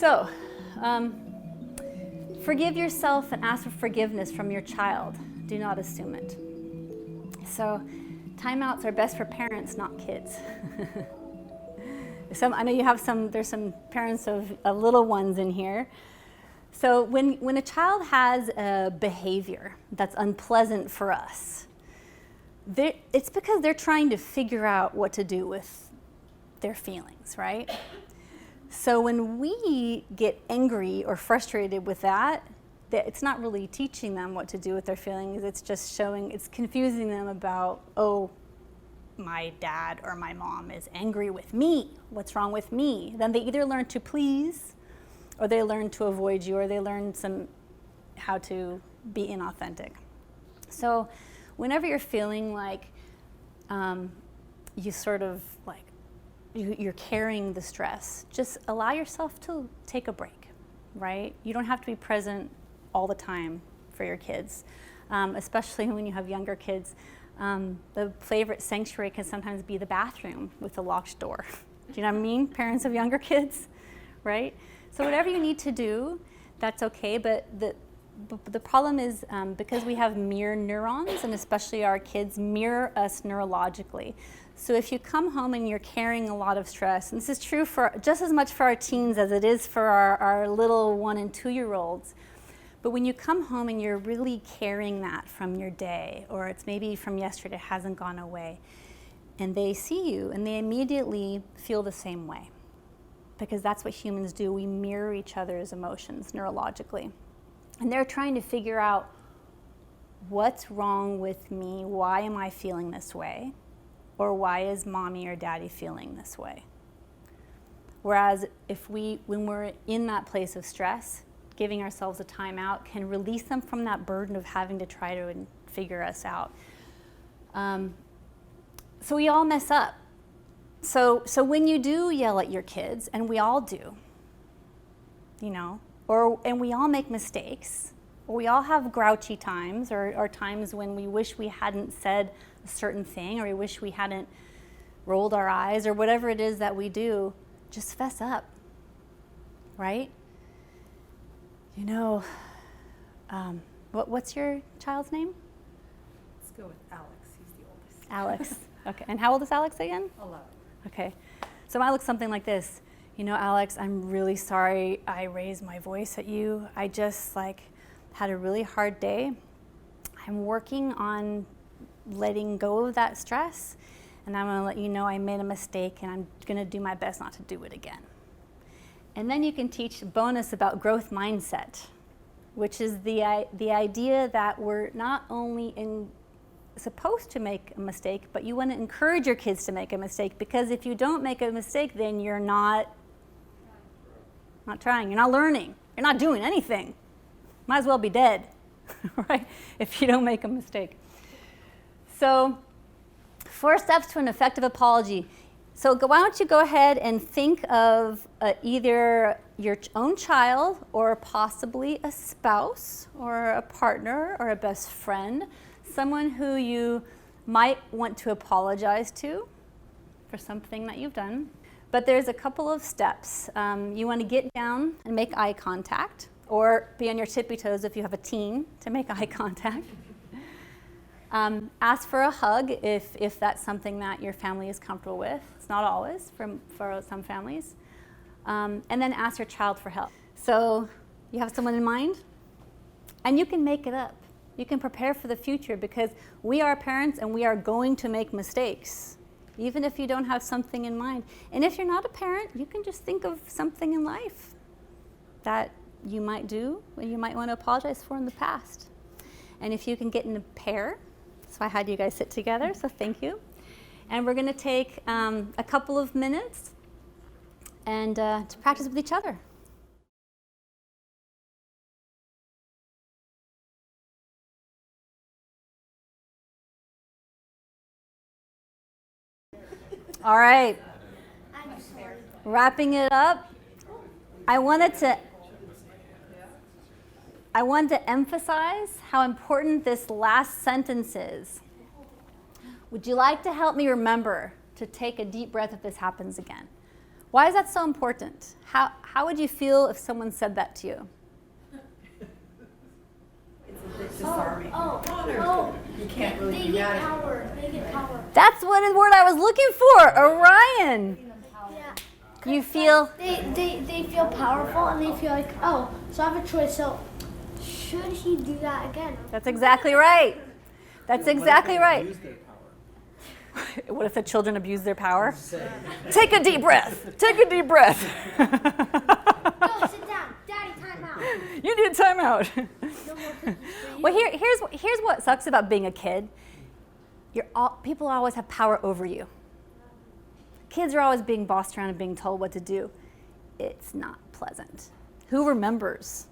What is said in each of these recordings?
So, forgive yourself and ask for forgiveness from your child. Do not assume it. So, timeouts are best for parents, not kids. I know you have there's some parents of little ones in here. So when a child has a behavior that's unpleasant for us, it's because they're trying to figure out what to do with their feelings, right? So when we get angry or frustrated with that, it's not really teaching them what to do with their feelings. It's just it's confusing them about, oh, my dad or my mom is angry with me. What's wrong with me? Then they either learn to please, or they learn to avoid you, or they learn how to be inauthentic. So whenever you're feeling like you sort of like you're carrying the stress, just allow yourself to take a break, right? You don't have to be present all the time for your kids, especially when you have younger kids. The favorite sanctuary can sometimes be the bathroom with a locked door. Do you know what I mean? Parents of younger kids, right? So whatever you need to do, that's okay. But the problem is because we have mirror neurons, and especially our kids mirror us neurologically. So if you come home and you're carrying a lot of stress, and this is true for just as much for our teens as it is for our little 1 and 2 year olds. But when you come home and you're really carrying that from your day, or it's maybe from yesterday, it hasn't gone away, and they see you and they immediately feel the same way. Because that's what humans do. We mirror each other's emotions neurologically. And they're trying to figure out what's wrong with me, why am I feeling this way, or why is mommy or daddy feeling this way. Whereas when we're in that place of stress, giving ourselves a timeout can release them from that burden of having to try to figure us out. So we all mess up. So when you do yell at your kids, and we all do, and we all make mistakes, or we all have grouchy times, or times when we wish we hadn't said a certain thing, or we wish we hadn't rolled our eyes, or whatever it is that we do, just fess up, right? What's your child's name? Let's go with Alex. He's the oldest. Alex. Okay. And how old is Alex again? 11. Okay. So it might look something like this. Alex, I'm really sorry I raised my voice at you. I just had a really hard day. I'm working on letting go of that stress, and I'm going to let you know I made a mistake, and I'm going to do my best not to do it again. And then you can teach a bonus about growth mindset, which is the idea that we're not only supposed to make a mistake, but you want to encourage your kids to make a mistake, because if you don't make a mistake, then you're not trying, you're not learning, you're not doing anything. Might as well be dead, right? If you don't make a mistake. So 4 steps to an effective apology. So why don't you go ahead and think of either your own child, or possibly a spouse, or a partner, or a best friend, someone who you might want to apologize to for something that you've done. But there's a couple of steps. You want to get down and make eye contact, or be on your tippy toes if you have a teen to make eye contact. Ask for a hug if that's something that your family is comfortable with. It's not always for some families. And then ask your child for help. So you have someone in mind, and you can make it up. You can prepare for the future, because we are parents and we are going to make mistakes, even if you don't have something in mind. And if you're not a parent, you can just think of something in life that you might do, or you might want to apologize for in the past. And if you can get in a pair, so I had you guys sit together, so thank you. And we're going to take a couple of minutes and to practice with each other. All right, wrapping it up, I wanted to emphasize how important this last sentence is. Would you like to help me remember to take a deep breath if this happens again? Why is that so important? How would you feel if someone said that to you? It's disarming. You can't really They do get that. power. They get power. That's what the word I was looking for, Orion. Yeah. You feel, They feel powerful and they feel like, oh, so I have a choice. So should he do that again? that's exactly right. That's exactly right. Use their power. What if the children abuse their power? Take a deep breath. Take a deep breath. No, sit down. Daddy, time out. You need time out. No more cookies for you. Well, here's what sucks about being a kid. People always have power over you. Kids are always being bossed around and being told what to do. It's not pleasant. Who remembers?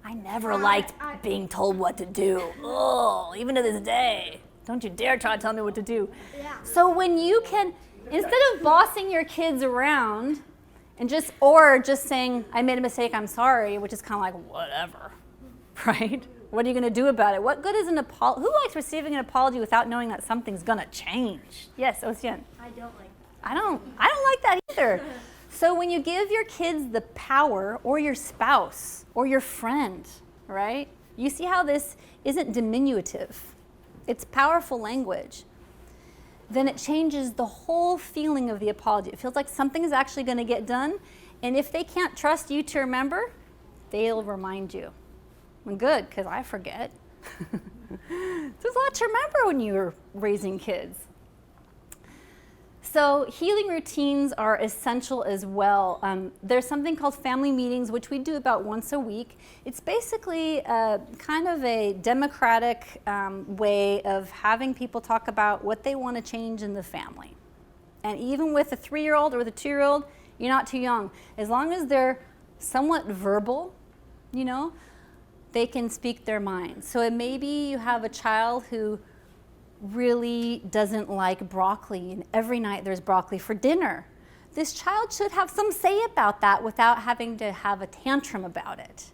I never liked being told what to do. Oh, even to this day. Don't you dare try to tell me what to do. Yeah. So when you can, instead of bossing your kids around and just saying, I made a mistake, I'm sorry, which is kind of like, whatever, right? What are you going to do about it? What good is an apology? Who likes receiving an apology without knowing that something's going to change? Yes, Ocean. I don't like that. I don't like that either. So when you give your kids the power, or your spouse, or your friend, right? You see how this isn't diminutive. It's powerful language. Then it changes the whole feeling of the apology. It feels like something is actually going to get done. And if they can't trust you to remember, they'll remind you. Well, good, because I forget. There's a lot to remember when you're raising kids. So healing routines are essential as well. There's something called family meetings, which we do about once a week. It's basically kind of a democratic way of having people talk about what they want to change in the family. And even with a 3-year-old or the 2-year-old, you're not too young. As long as they're somewhat verbal, they can speak their mind. So maybe you have a child who really doesn't like broccoli, and every night there's broccoli for dinner. This child should have some say about that without having to have a tantrum about it.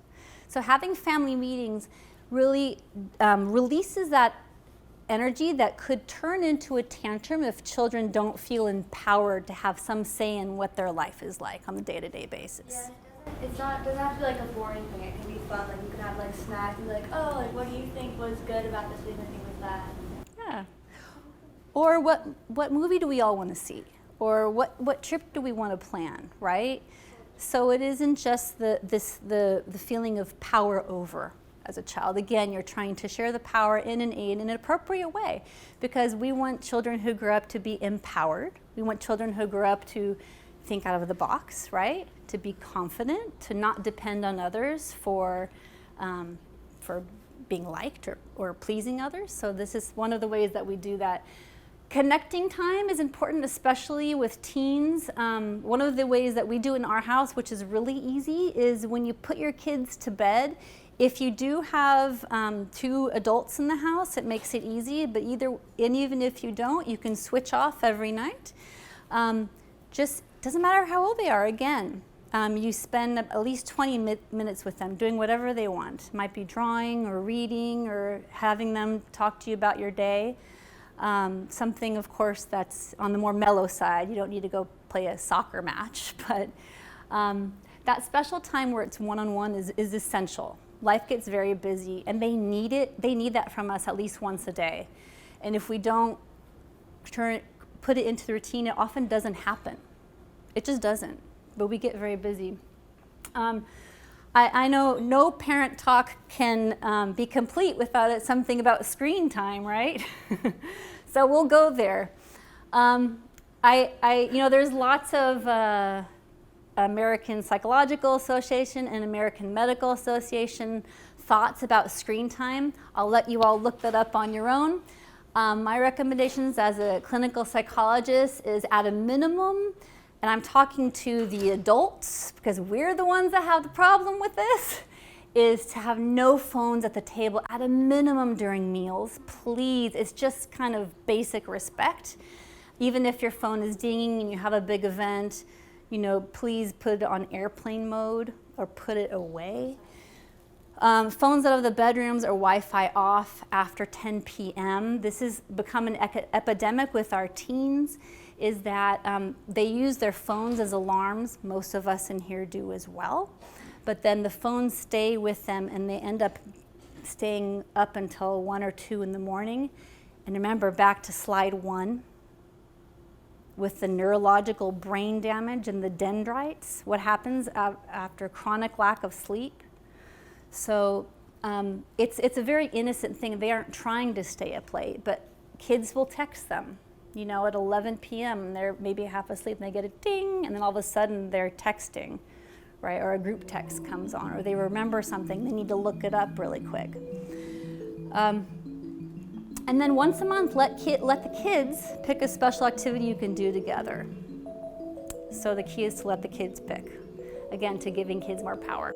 So having family meetings really releases that energy that could turn into a tantrum if children don't feel empowered to have some say in what their life is like on a day-to-day basis. Yeah, it doesn't have to be like a boring thing. It can be fun. Like you can have like snacks and be like, oh, like what do you think was good about this week? Anything with that. Yeah. Or what movie do we all want to see? Or what trip do we want to plan, right? So it isn't just the feeling of power over as a child. Again, you're trying to share the power in an appropriate way, because we want children who grow up to be empowered. We want children who grow up to think out of the box, right? To be confident, to not depend on others for being liked or pleasing others. So this is one of the ways that we do that. Connecting time is important, especially with teens. One of the ways that we do in our house, which is really easy, is when you put your kids to bed, if you do have 2 adults in the house, it makes it easy, but even if you don't, you can switch off every night. Just doesn't matter how old they are, again. You spend at least 20 minutes with them doing whatever they want. It might be drawing or reading or having them talk to you about your day. Something, of course, that's on the more mellow side. You don't need to go play a soccer match, but that special time where it's one-on-one is essential. Life gets very busy, and they need it. They need that from us at least once a day. And if we don't put it into the routine, it often doesn't happen. It just doesn't. But we get very busy. I know no parent talk can be complete without something about screen time, right? So we'll go there. There's lots of American Psychological Association and American Medical Association thoughts about screen time. I'll let you all look that up on your own. My recommendations as a clinical psychologist is at a minimum, and I'm talking to the adults because we're the ones that have the problem with this, is to have no phones at the table at a minimum during meals. Please, it's just kind of basic respect. Even if your phone is dinging and you have a big event, please put it on airplane mode or put it away. Phones out of the bedrooms or Wi-Fi off after 10 p.m. This has become an epidemic with our teens. is that they use their phones as alarms. Most of us in here do as well. But then the phones stay with them and they end up staying up until 1 or 2 in the morning. And remember, back to slide 1, with the neurological brain damage and the dendrites, what happens after chronic lack of sleep. So it's a very innocent thing. They aren't trying to stay up late, but kids will text them, you know, at 11 p.m. They're maybe half asleep and they get a ding, and then all of a sudden they're texting, right? Or a group text comes on, or they remember something, they need to look it up really quick. And then once a month, let the kids pick a special activity you can do together. So the key is to let the kids pick, again, to giving kids more power.